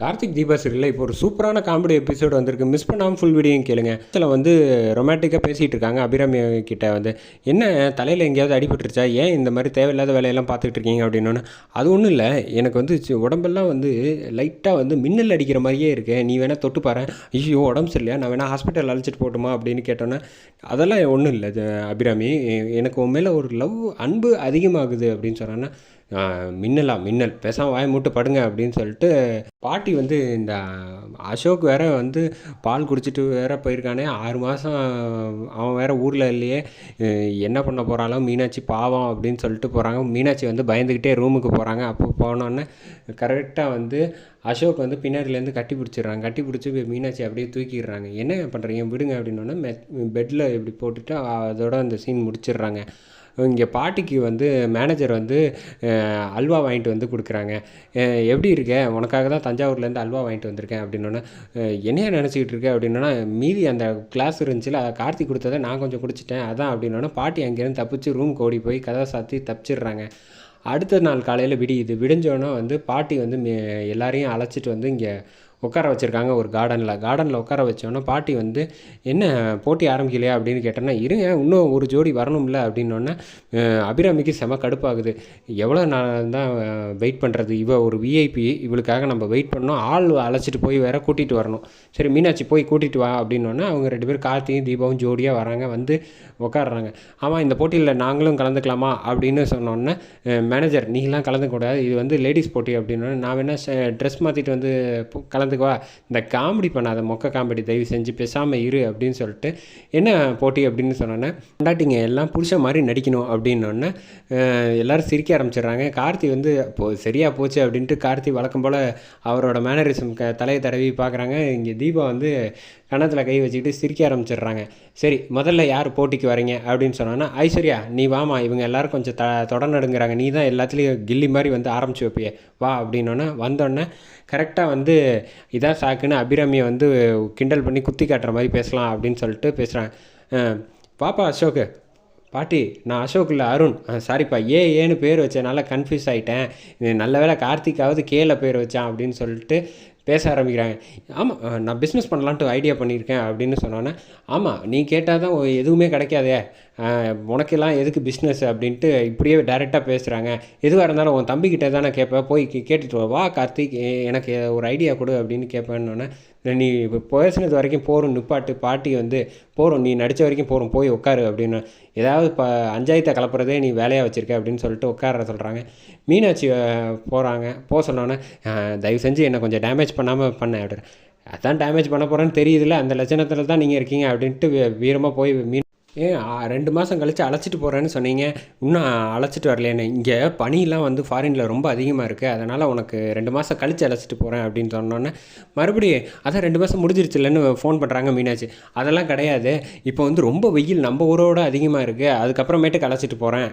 கார்த்திக் தீபா சீரியலில் இப்போ ஒரு சூப்பரான காமெடி எபிசோடு வந்திருக்கு. மிஸ் பண்ணாமல் ஃபுல் வீடியோயும் கேளுங்க. இதில் வந்து ரொமான்டிக்காக பேசிகிட்டு இருக்காங்க. அபிராமி கிட்ட வந்து என்ன தலையில் எங்கேயாவது அடிபட்டுருச்சா, ஏன் இந்த மாதிரி தேவையில்லாத வேலையெல்லாம் பார்த்துக்கிட்டு இருக்கீங்க அப்படின்னு. அது ஒன்றும் இல்லை, எனக்கு வந்து உடம்பெல்லாம் வந்து லைட்டாக வந்து மின்னல் அடிக்கிற மாதிரியே இருக்கு, நீ வேணால் தொட்டு பாரு. ஐயோ உடம்பு சரியில்லையா, நான் வேணால் ஹாஸ்பிட்டல் அழைச்சிட்டு போட்டுமா அப்படின்னு கேட்டோன்னே, அதெல்லாம் ஒன்றும் இல்லை அபிராமி, எனக்கு உன் மேலே ஒரு அன்பு அதிகமாகுது அப்படின்னு சொன்னோன்னா, மின்னல் பேசாமல் வாயை மூட்டு படுங்க அப்படின்னு சொல்லிட்டு பாட்டி வந்து இந்த அசோக் வேற வந்து பால் குடிச்சிட்டு வேற போயிருக்கானே 6 மாதம், அவன் வேற ஊரில் இல்லையே, என்ன பண்ண போகிறாளோ மீனாட்சி பாவம் அப்படின்னு சொல்லிட்டு போகிறாங்க. மீனாட்சி வந்து பயந்துக்கிட்டே ரூமுக்கு போகிறாங்க. அப்போ போனோன்னே கரெக்டாக வந்து அசோக் வந்து பின்னாடியிலேருந்து கட்டி பிடிச்சிடுறாங்க. கட்டி பிடிச்சி மீனாட்சி அப்படியே தூக்கிடுறாங்க. என்ன பண்ணுறீங்க விடுங்க அப்படின்னோடனே பெட்டில் இப்படி போட்டுட்டு அதோட அந்த சீன் முடிச்சிடுறாங்க. இங்கே பாட்டிக்கு வந்து மேனேஜர் வந்து அல்வா வாங்கிட்டு வந்து கொடுக்குறாங்க. எப்படி இருக்க, உனக்காக தான் தஞ்சாவூர்லேருந்து அல்வா வாங்கிட்டு வந்திருக்கேன் அப்படின்னோன்னே, என்னையா நினச்சிக்கிட்டு இருக்க அப்படின்னா, மீதி அந்த கிளாஸ் இருந்துச்சுல கார்த்திக் கொடுத்ததை நான் கொஞ்சம் குடிச்சிட்டேன் அதான் அப்படின்னோடனே, பாட்டி அங்கேருந்து தப்பிச்சு ரூமுக்கு ஓடி போய் கதை சாத்தி தப்பிச்சிடுறாங்க. அடுத்த நாள் காலையில் விடிஞ்சோன்னே வந்து பாட்டி வந்து எல்லாரையும் அழைச்சிட்டு வந்து இங்கே உட்கார வச்சுருக்காங்க ஒரு கார்டனில் உட்கார வச்சோன்னே பாட்டி வந்து என்ன போட்டி ஆரம்பிக்கலையா அப்படின்னு கேட்டோன்னா, இருங்க இன்னும் ஒரு ஜோடி வரணும்ல அப்படின்னோடனே அபிராமிக்கு செம கடுப்பாகுது. எவ்வளோ நாள் தான் வெயிட் பண்ணுறது, ஒரு விஐபி, இவளுக்காக நம்ம வெயிட் பண்ணோம், ஆள் அழைச்சிட்டு போய் வேற கூட்டிகிட்டு வரணும். சரி மீனாட்சி போய் கூட்டிகிட்டு வா அப்படின்னோடனே அவங்க 2 பேரும் கார்த்தியும் தீபாவும் ஜோடியாக வராங்க, வந்து உட்காடுறாங்க. ஆமாம் இந்த போட்டியில் நாங்களும் கலந்துக்கலாமா அப்படின்னு சொன்னோன்னே, மேனேஜர் நீங்களாம் கலந்துக்கூடாது, இது வந்து லேடிஸ் போட்டி அப்படின்னோடனே, நான் வேணால் ட்ரெஸ் மாற்றிட்டு வந்து கலந்துக்குவா, இந்த காமெடி பண்ணாத மொக்க காமெடி தயவு செஞ்சு பேசாமல் இரு அப்படின்னு சொல்லிட்டு, என்ன போட்டி அப்படின்னு சொன்னோன்னே, கொண்டாட்டிங்க எல்லாம் புருஷ மாதிரி நடிக்கணும் அப்படின்னோடனே எல்லோரும் சிரிக்க ஆரம்பிச்சிடுறாங்க. கார்த்தி வந்து சரியாக போச்சு அப்படின்ட்டு கார்த்தி வழக்கம் போல் அவரோட மேனரிசம் தலையை தடவி பார்க்குறாங்க. இங்கே தீபா வந்து கன்னத்தில் கை வச்சுக்கிட்டு சிரிக்க ஆரம்பிச்சிடுறாங்க. சரி முதல்ல யார் போட்டிக்கு வரீங்க அப்படின்னு சொன்னோன்னா, ஐஸ்வர்யா நீ வாமா, இவங்க எல்லோரும் கொஞ்சம் தொடர்நடுங்கிறாங்க, நீ தான் எல்லாத்துலேயும் கில்லி மாதிரி வந்து ஆரம்பிச்சு வைப்பிய வா அப்படின்னோன்னே, வந்தோடனே கரெக்டாக வந்து இதான் சாக்குன்னு அபிராமியை வந்து கிண்டல் பண்ணி குத்தி காட்டுற மாதிரி பேசலாம் அப்படின்னு சொல்லிட்டு பேசுகிறாங்க. பாப்பா அசோக்கு, பாட்டி நான் அசோக் இல்லை அருண், சாரிப்பா ஏன்னு பேர் வச்சனால கன்ஃபியூஸ் ஆகிட்டேன், நல்ல வேளை கார்த்திக்காவது கேல பேர் வச்சான் அப்படின்னு சொல்லிட்டு பேச ஆரம்பிக்கிறாங்க. ஆமாம் நான் பிஸ்னஸ் பண்ணலான்ட்டு ஐடியா பண்ணியிருக்கேன் அப்படின்னு சொன்னோன்னே, ஆமாம் நீ கேட்டால் தான் எதுவுமே கிடைக்காதே, உனக்கெல்லாம் எதுக்கு பிஸ்னஸ் அப்படின்ட்டு இப்படியே டைரெக்டாக பேசுகிறாங்க. எதுவாக இருந்தாலும் உன் தம்பிக்கிட்டே தானே கேட்பேன், போய் கேட்டுட்டு வா கார்த்திக், எனக்கு ஒரு ஐடியா கொடு அப்படின்னு கேட்பேன்னொன்னே, நீ இப்போ பேசுனது வரைக்கும் போகிறோம் நிப்பாட்டு, பாட்டி வந்து போகிறோம் நீ நடித்த வரைக்கும் போகிறோம் போய் உட்காரு அப்படின்னு, ஏதாவது அஞ்சாயத்தை கலப்புறதே நீ வேலையாக வச்சுருக்க அப்படின்னு சொல்லிட்டு உட்கார சொல்கிறாங்க. மீனாட்சி போக சொன்னோன்னே, தயவு செஞ்சு என்னை கொஞ்சம் டேமேஜ் பண்ணாமல் பண்ண அப்படின்னு, அதான் டேமேஜ் பண்ண போகிறேன்னு தெரியுதுல்ல, அந்த லட்சணத்தில் தான் நீங்கள் இருக்கீங்க அப்படின்ட்டு வீரமாக போய் 2 மாதம் கழித்து அழைச்சிட்டு போகிறேன்னு சொன்னீங்க, இன்னும் அழைச்சிட்டு வரலேன்னு, இங்கே பனியெலாம் வந்து ஃபாரினில் ரொம்ப அதிகமாக இருக்குது, அதனால் உனக்கு 2 மாதம் கழித்து அழைச்சிட்டு போகிறேன் அப்படின்னு சொன்னோன்னே, மறுபடியும் அதான் 2 மாதம் முடிஞ்சிருச்சுல்லன்னு ஃபோன் பண்ணுறாங்க மீனாட்சி. அதெல்லாம் கிடையாது, இப்போ வந்து ரொம்ப வெயில் நம்ம ஊரோட அதிகமாக இருக்குது, அதுக்கப்புறமேட்டுக்கு அழைச்சிட்டு போகிறேன்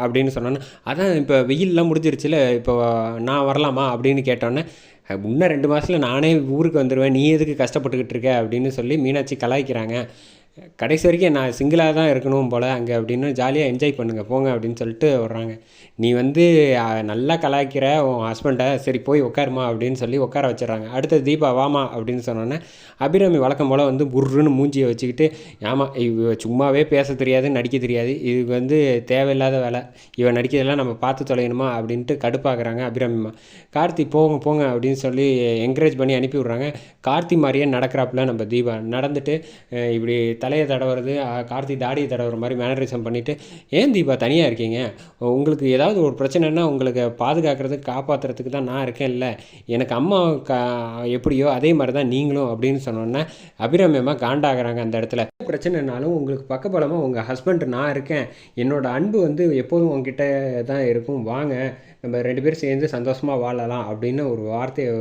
அப்படின்னு சொன்னோன்னே, அதான் இப்போ வெயிலெலாம் முடிஞ்சிருச்சுல, இப்போ நான் வரலாமா அப்படின்னு கேட்டோன்னே, இன்னும் 2 மாதத்தில் நானே ஊருக்கு வந்துடுவேன், நீ எதுக்கு கஷ்டப்பட்டுக்கிட்டு இருக்க அப்படின்னு சொல்லி மீனாட்சி கலாய்க்கிறாங்க. கடைசி வரைக்கும் நான் சிங்கிளாக தான் இருக்கணும் போல் அங்கே அப்படின்னு, ஜாலியாக என்ஜாய் பண்ணுங்கள் போங்க அப்படின்னு சொல்லிட்டு வர்றாங்க. நீ வந்து நல்லா கலாய்க்கிற உன் ஹஸ்பண்டை, சரி போய் உட்காருமா அப்படின்னு சொல்லி உட்கார வச்சிடறாங்க. அடுத்தது தீபா வாமா அப்படின்னு சொன்னோன்னே, அபிராமி வழக்கம் போல் வந்து புர்ருன்னு மூஞ்சியை வச்சுக்கிட்டு, ஆமாம் இவ சும்மாவே பேச தெரியாது நடிக்க தெரியாது, இது வந்து தேவையில்லாத வேலை, இவன் நடிக்கிறதெல்லாம் நம்ம பார்த்து தொலையணுமா அப்படின்ட்டு கடுப்பாக்குறாங்க அபிராமிமா. கார்த்தி போங்க அப்படின்னு சொல்லி என்கரேஜ் பண்ணி அனுப்பி விட்றாங்க. கார்த்தி மாதிரியே நடக்கிறாப்புல நம்ம தீபா நடந்துட்டு இப்படி தலையை தடவுறது, கார்த்தி தாடியை தடவுற மாதிரி மேனரிசம் பண்ணிவிட்டு, ஏன் தீபா தனியாக இருக்கீங்க, உங்களுக்கு ஏதாவது ஒரு பிரச்சனைனா உங்களுக்கு பாதுகாக்கிறதுக்கு காப்பாற்றுறதுக்கு தான் நான் இருக்கேன், இல்லை எனக்கு அம்மா எப்படியோ அதே மாதிரி தான் நீங்களும் அப்படின்னு சொன்னோன்னே அபிராமியமாக காண்டாகிறாங்க. அந்த இடத்துல பிரச்சனைனாலும் உங்களுக்கு பக்கபலமாக உங்கள் ஹஸ்பண்ட் நான் இருக்கேன், என்னோடய அன்பு வந்து எப்போதும் உங்ககிட்ட தான் இருக்கும், வாங்க நம்ம 2 பேரும் சேர்ந்து சந்தோஷமாக வாழலாம் அப்படின்னு ஒரு வார்த்தையை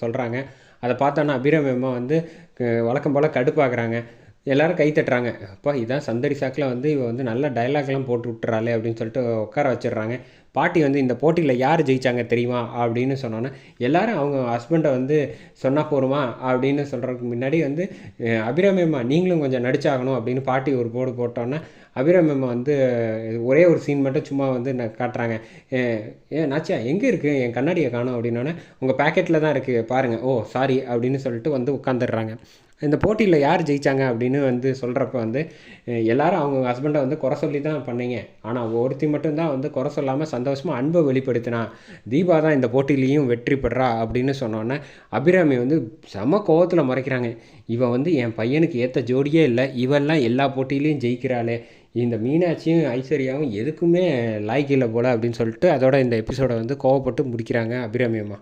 சொல்கிறாங்க. அதை பார்த்தோன்னா அபிராமியம்மா வந்து வழக்கம் போல் கடுப்பாக்குறாங்க. எல்லோரும் கை தட்டுறாங்க. அப்பா இதான் சந்தடி சாக்கில் வந்து இவ வந்து நல்ல டைலாக்லாம் போட்டு விட்டுறாளே அப்படின்னு சொல்லிட்டு உட்கார வச்சிடுறாங்க. பாட்டி வந்து இந்த போட்டியில் யார் ஜெயித்தாங்க தெரியுமா அப்படின்னு சொன்னோன்னே, எல்லோரும் அவங்க ஹஸ்பண்டை வந்து சொன்னால் போருமா அப்படின்னு சொல்கிறதுக்கு முன்னாடி வந்து, அபிராமியம்மா நீங்களும் கொஞ்சம் நடிச்சாகணும் அப்படின்னு பாட்டி ஒரு போடு போட்டோன்னே, அபிராமி அம்மா வந்து ஒரே ஒரு சீன் மட்டும் சும்மா வந்து காட்டுறாங்க. நாச்சியா எங்கே இருக்குது, என் கண்ணாடியை காணோம் அப்படின்னோடனே, உங்கள் பேக்கெட்டில் தான் இருக்குது பாருங்கள், ஓ சாரி அப்படின்னு சொல்லிட்டு வந்து உட்காந்துடுறாங்க. இந்த போட்டியில் யார் ஜெயித்தாங்க அப்படின்னு வந்து சொல்கிறப்ப வந்து எல்லாரும் அவங்க ஹஸ்பண்டை வந்து குறை சொல்லி தான் பண்ணீங்க, ஆனால் ஒருத்தி மட்டும்தான் வந்து குறை சொல்லாமல் சந்தோஷமாக அன்பை வெளிப்படுத்தினா, தீபா தான் இந்த போட்டியிலையும் வெற்றி பெறா அப்படின்னு சொன்னோன்னே அபிராமி வந்து செம கோவத்தில் மறைக்கிறாங்க. இவன் வந்து என் பையனுக்கு ஏற்ற ஜோடியே இல்லை, இவெல்லாம் எல்லா போட்டியிலையும் ஜெயிக்கிறாளே, இந்த மீனாட்சியும் ஐஸ்வர்யாவும் எதுக்குமே லாய்க்கு இல்லை போல் அப்படின்னு சொல்லிட்டு அதோட இந்த எபிசோடை வந்து கோவப்பட்டு முடிக்கிறாங்க அபிராமி அம்மா.